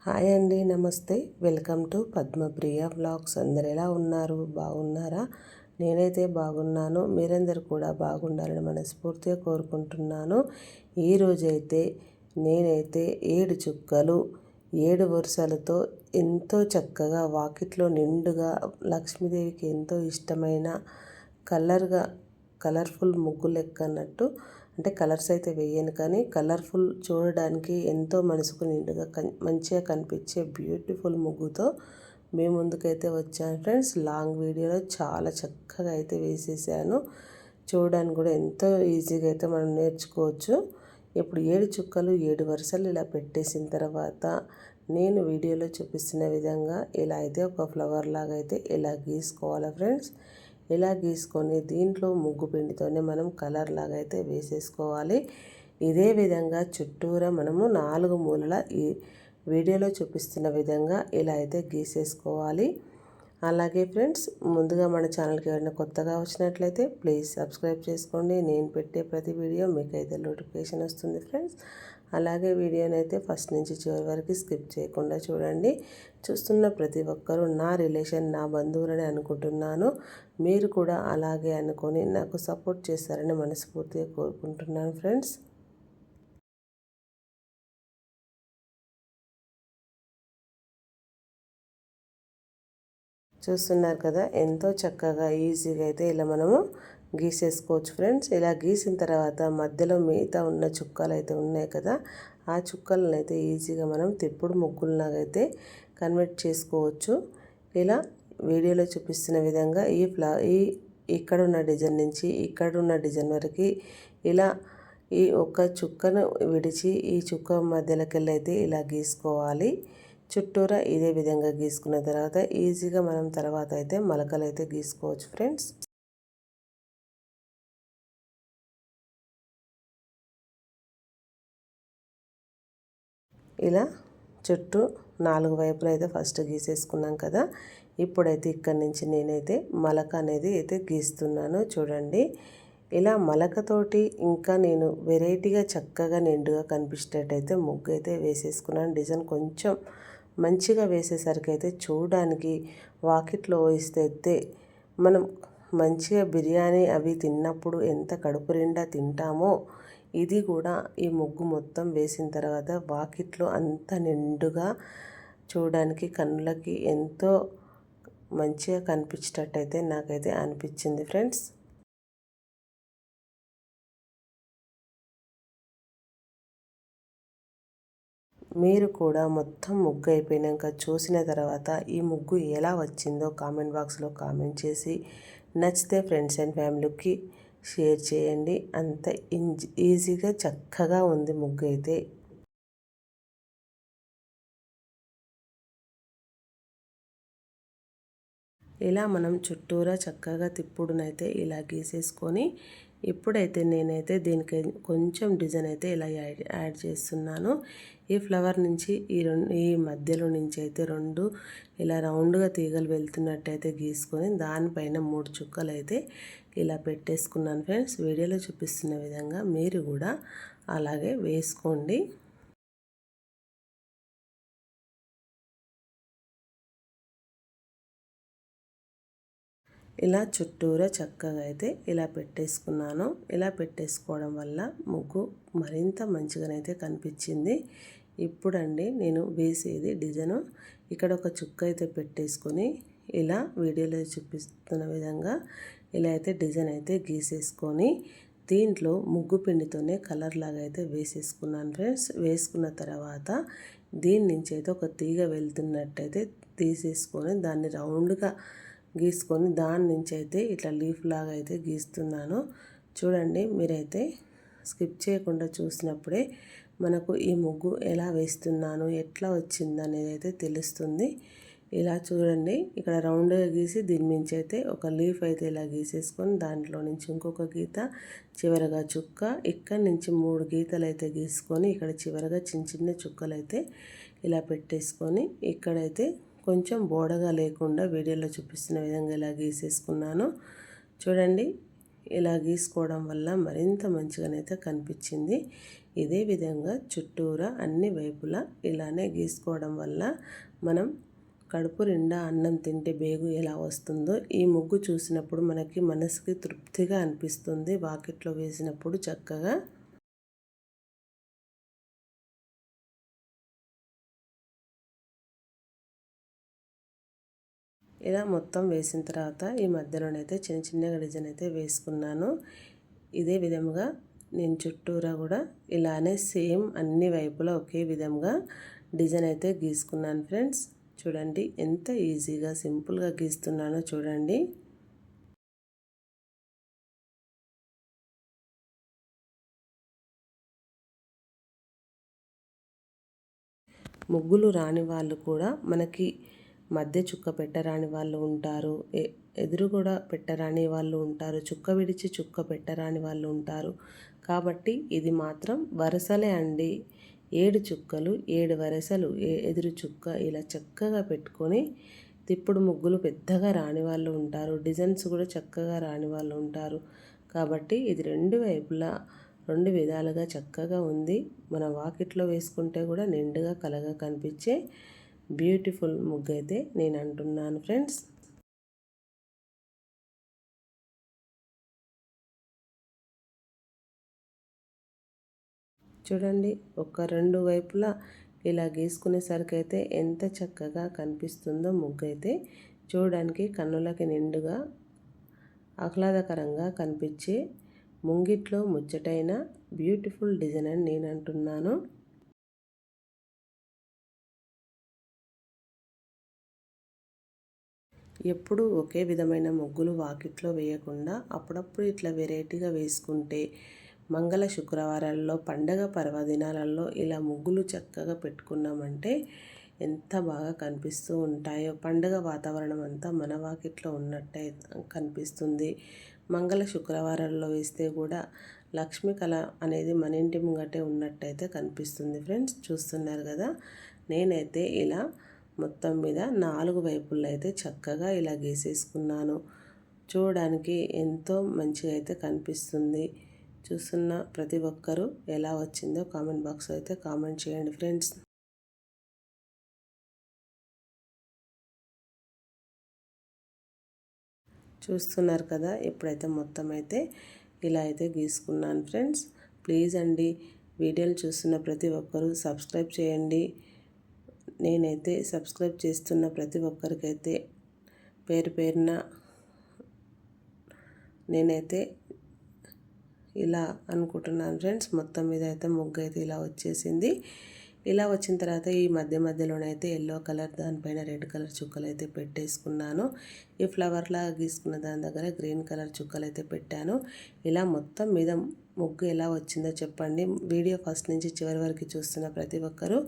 Hi అండి, నమస్తే. Welcome to Padmapriya vlogs. అందరు ఎలా ఉన్నారు? బాగున్నారా? నేనైతే బాగున్నాను. మీరందరూ కూడా బాగుండాలని మనస్ఫూర్తిగా కోరుకుంటున్నాను. ఈరోజైతే నేనైతే 7 చుక్కలు 7 వరుసలతో ఎంతో చక్కగా వాకిట్లో నిండుగా లక్ష్మీదేవికి ఎంతో ఇష్టమైన కలర్ఫుల్ ముగ్గు లెక్క అన్నట్టు, అంటే కలర్స్ అయితే వేయను కానీ కలర్ఫుల్ చూడడానికి ఎంతో మనసుకు నిండుగా మంచిగా కనిపించే బ్యూటిఫుల్ ముగ్గుతో మీ ముందుకైతే వచ్చాను ఫ్రెండ్స్. లాంగ్ వీడియోలో చాలా చక్కగా అయితే వేసేసాను. చూడడానికి కూడా ఎంతో ఈజీగా అయితే మనం నేర్చుకోవచ్చు. ఇప్పుడు 7 చుక్కలు 7 వరుసలు ఇలా పెట్టేసిన తర్వాత నేను వీడియోలో చూపిస్తున్న విధంగా ఇలా అయితే ఒక ఫ్లవర్ లాగా అయితే ఇలా గీసుకోవాలి ఫ్రెండ్స్. ఇలా గీసుకొని దీంట్లో ముగ్గు పిండితోనే మనం కలర్ లాగా అయితే వేసేసుకోవాలి. ఇదే విధంగా చుట్టూరా మనము 4 మూలల ఈ వీడియోలో చూపిస్తున్న విధంగా ఇలా అయితే గీసేసుకోవాలి. అలాగే ఫ్రెండ్స్, ముందుగా మన ఛానల్కి ఎవరైనా కొత్తగా వచ్చినట్లయితే ప్లీజ్ సబ్స్క్రైబ్ చేసుకోండి. నేను పెట్టే ప్రతి వీడియో మీకైతే నోటిఫికేషన్ వస్తుంది ఫ్రెండ్స్. అలాగే వీడియోని అయితే ఫస్ట్ నుంచి చివరి వరకు స్కిప్ చేయకుండా చూడండి. చూస్తున్న ప్రతి ఒక్కరూ నా రిలేషన్, నా బంధువులని అనుకుంటున్నాను. మీరు కూడా అలాగే అనుకొని నాకు సపోర్ట్ చేస్తారని మనస్ఫూర్తిగా కోరుకుంటున్నాను ఫ్రెండ్స్. చూస్తున్నారు కదా, ఎంతో చక్కగా ఈజీగా అయితే ఇలా మనము గీసేసుకోవచ్చు ఫ్రెండ్స్. ఇలా గీసిన తర్వాత మధ్యలో మిగతా ఉన్న చుక్కలు అయితే ఉన్నాయి కదా, ఆ చుక్కలను అయితే ఈజీగా మనం తిప్పుడు ముగ్గులలాగా అయితే కన్వర్ట్ చేసుకోవచ్చు. ఇలా వీడియోలో చూపిస్తున్న విధంగా ఈ ఇక్కడున్న డిజైన్ నుంచి ఇక్కడున్న డిజైన్ వరకు ఇలా ఈ ఒక్క చుక్కను విడిచి ఈ చుక్క మధ్యలోకి వెళ్ళి అయితే ఇలా గీసుకోవాలి. చుట్టూరా ఇదే విధంగా గీసుకున్న తర్వాత ఈజీగా మనం తర్వాత అయితే మలకలు అయితే గీసుకోవచ్చు ఫ్రెండ్స్. ఇలా చుట్టూ 4 వైపులు అయితే ఫస్ట్ గీసేసుకున్నాం కదా. ఇప్పుడైతే ఇక్కడి నుంచి నేనైతే మలక అనేది అయితే గీస్తున్నాను. చూడండి, ఇలా మలకతోటి ఇంకా నేను వెరైటీగా చక్కగా నిండుగా కనిపించేటట్టయితే ముగ్గు అయితే వేసేసుకున్నాను. డిజైన్ కొంచెం మంచిగా వేసేసరికి అయితే చూడడానికి వాకిట్లో వేస్తే మనం మంచిగా బిర్యానీ అవి తిన్నప్పుడు ఎంత కడుపు నిండా తింటామో, ఇది కూడా ఈ ముగ్గు మొత్తం వేసిన తర్వాత వాకిట్లో అంత నిండుగా చూడడానికి కన్నులకి ఎంతో మంచిగా కనిపించేటట్టయితే నాకైతే అనిపించింది ఫ్రెండ్స్. మీరు కూడా మొత్తం ముగ్గు అయిపోయాక చూసిన తర్వాత ఈ ముగ్గు ఎలా వచ్చిందో కామెంట్ బాక్స్లో కామెంట్ చేసి నచ్చితే ఫ్రెండ్స్ అండ్ ఫ్యామిలీకి షేర్ చేయండి. అంత ఈజీగా చక్కగా ఉంది ముగ్గు అయితే. ఇలా మనం చుట్టూరా చక్కగా తిప్పుడునైతే ఇలా గీసేసుకొని ఇప్పుడైతే నేనైతే దీనికి కొంచెం డిజైన్ అయితే ఇలా యాడ్ చేస్తున్నాను. ఈ ఫ్లవర్ నుంచి ఈ మధ్యలో నుంచి అయితే 2 ఇలా రౌండ్గా తీగలు వెళ్తున్నట్టయితే గీసుకొని దానిపైన 3 చుక్కలు అయితే ఇలా పెట్టేసుకున్నాను ఫ్రెండ్స్. వీడియోలో చూపిస్తున్న విధంగా మీరు కూడా అలాగే వేసుకోండి. ఇలా చుట్టూరా చక్కగా అయితే ఇలా పెట్టేసుకున్నాను. ఇలా పెట్టేసుకోవడం వల్ల ముగ్గు మరింత మంచిగానైతే కనిపించింది. ఇప్పుడండి నేను వేసేది డిజైను ఇక్కడ ఒక చుక్క అయితే పెట్టేసుకొని ఇలా వీడియోలో చూపిస్తున్న విధంగా ఇలా అయితే డిజైన్ అయితే గీసేసుకొని దీంట్లో ముగ్గు పిండితోనే కలర్ లాగా అయితే వేసేసుకున్నాను ఫ్రెండ్స్. వేసుకున్న తర్వాత దీని నుంచి అయితే ఒక తీగ వెళ్తున్నట్టయితే తీసేసుకొని దాన్ని రౌండ్గా గీసుకొని దాని నుంచి అయితే ఇట్లా లీఫ్ లాగా అయితే గీస్తున్నాను. చూడండి, మీరైతే స్కిప్ చేయకుండా చూసినప్పుడే మనకు ఈ ముగ్గు ఎలా వేస్తున్నాను, ఎట్లా వచ్చింది అనేది అయితే తెలుస్తుంది. ఇలా చూడండి, ఇక్కడ రౌండ్గా గీసి దీని నుంచి అయితే ఒక లీఫ్ అయితే ఇలా గీసేసుకొని దాంట్లో నుంచి ఇంకొక గీత, చివరగా చుక్క, ఇక్కడి నుంచి 3 గీతలు అయితే గీసుకొని ఇక్కడ చివరగా చిన్న చిన్న చుక్కలు అయితే ఇలా పెట్టేసుకొని ఇక్కడైతే కొంచెం బోడగా లేకుండా వీడియోలో చూపిస్తున్న విధంగా ఇలా గీసేసుకున్నాను. చూడండి, ఇలా గీసుకోవడం వల్ల మరింత మంచిగానైతే కనిపించింది. ఇదే విధంగా చుట్టూరా అన్ని వైపులా ఇలానే గీసుకోవడం వల్ల మనం కడుపు నిండా అన్నం తింటే బేగు ఎలా వస్తుందో ఈ ముగ్గు చూసినప్పుడు మనకి మనసుకి తృప్తిగా అనిపిస్తుంది. వాకిట్లో వేసినప్పుడు చక్కగా ఇలా మొత్తం వేసిన తర్వాత ఈ మధ్యలోనైతే చిన్న చిన్నగా డిజైన్ అయితే వేసుకున్నాను. ఇదే విధముగా నేను చుట్టూరా కూడా ఇలానే సేమ్ అన్ని వైపులా ఒకే విధంగా డిజైన్ అయితే గీసుకున్నాను ఫ్రెండ్స్. చూడండి ఎంత ఈజీగా సింపుల్గా గీస్తున్నానో చూడండి. ముగ్గులు రాని వాళ్ళు కూడా మనకి మధ్య చుక్క పెట్టరాని వాళ్ళు ఉంటారు, ఎదురు కూడా పెట్టరాని వాళ్ళు ఉంటారు, చుక్క విడిచి చుక్క పెట్టరాని వాళ్ళు ఉంటారు. కాబట్టి ఇది మాత్రం వరుసలే అండి. 7 చుక్కలు 7 వరుసలు ఎదురు చుక్క ఇలా చక్కగా పెట్టుకొని తిప్పుడు ముగ్గులు పెద్దగా రాని వాళ్ళు ఉంటారు, డిజైన్స్ కూడా చక్కగా రాని వాళ్ళు ఉంటారు. కాబట్టి ఇది రెండు వైపులా 2 విధాలుగా చక్కగా ఉంది. మన వాకిట్లో వేసుకుంటే కూడా నిండుగా కలగా కనిపించే బ్యూటిఫుల్ ముగ్గు అయితే నేను అంటున్నాను ఫ్రెండ్స్. చూడండి ఒక 2 వైపులా ఇలా గీసుకునేసరికి అయితే ఎంత చక్కగా కనిపిస్తుందో ముగ్గు అయితే. చూడడానికి కన్నులకి నిండుగా ఆహ్లాదకరంగా కనిపించే ముంగిట్లో ముచ్చటైన బ్యూటిఫుల్ డిజైన్ అని నేను అంటున్నాను. ఎప్పుడూ ఒకే విధమైన ముగ్గులు వాకిట్లో వేయకుండా అప్పుడప్పుడు ఇట్లా వెరైటీగా వేసుకుంటే మంగళ శుక్రవారాల్లో పండగ పర్వదినాలలో ఇలా ముగ్గులు చక్కగా పెట్టుకున్నామంటే ఎంత బాగా కనిపిస్తూ ఉంటాయో. పండగ వాతావరణం అంతా మన వాకిట్లో ఉన్నట్టే కనిపిస్తుంది. మంగళ శుక్రవారాల్లో వేస్తే కూడా లక్ష్మీ కళ అనేది మన ఇంటి ముంగటే ఉన్నట్టయితే కనిపిస్తుంది ఫ్రెండ్స్. చూస్తున్నారు కదా, నేనైతే ఇలా మొత్తం మీద 4 వైపుల్లో అయితే చక్కగా ఇలా గీసేసుకున్నాను. చూడడానికి ఎంతో మంచిగా అయితే కనిపిస్తుంది. చూస్తున్న ప్రతి ఒక్కరూ ఎలా వచ్చిందో కామెంట్ బాక్స్లో అయితే కామెంట్ చేయండి ఫ్రెండ్స్. చూస్తున్నారు కదా, ఇప్పుడైతే మొత్తం అయితే ఇలా అయితే గీసుకున్నాను ఫ్రెండ్స్. ప్లీజ్ అండి, వీడియోలు చూస్తున్న ప్రతి ఒక్కరూ సబ్స్క్రైబ్ చేయండి. నేనైతే సబ్స్క్రైబ్ చేస్తున్న ప్రతి ఒక్కరికైతే పేరు పేరున నేనైతే ఇలా అనుకుంటున్నాను ఫ్రెండ్స్. మొత్తం మీద అయితే ముగ్గు అయితే ఇలా వచ్చేసింది. ఇలా వచ్చిన తర్వాత ఈ మధ్యలోనైతే ఎల్లో కలర్ దానిపైన రెడ్ కలర్ చుక్కలు అయితే పెట్టేసుకున్నాను. ఈ ఫ్లవర్లాగా గీసుకున్న దాని దగ్గర గ్రీన్ కలర్ చుక్కలు అయితే పెట్టాను. ఇలా మొత్తం మీద ముగ్గు ఎలా వచ్చిందో చెప్పండి. వీడియో ఫస్ట్ నుంచి చివరి వరకు చూస్తున్న ప్రతి ఒక్కరూ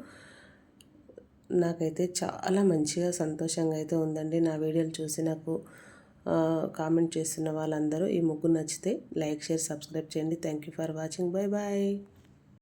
నాకైతే చాలా మంచిగా సంతోషంగా అయితే ఉందండి. నా వీడియోలు చూసి నాకు కామెంట్ చేస్తున్న వాళ్ళందరూ ఈ ముగ్గు నచ్చితే లైక్, షేర్, సబ్స్క్రైబ్ చేయండి. Thank you for watching. Bye bye.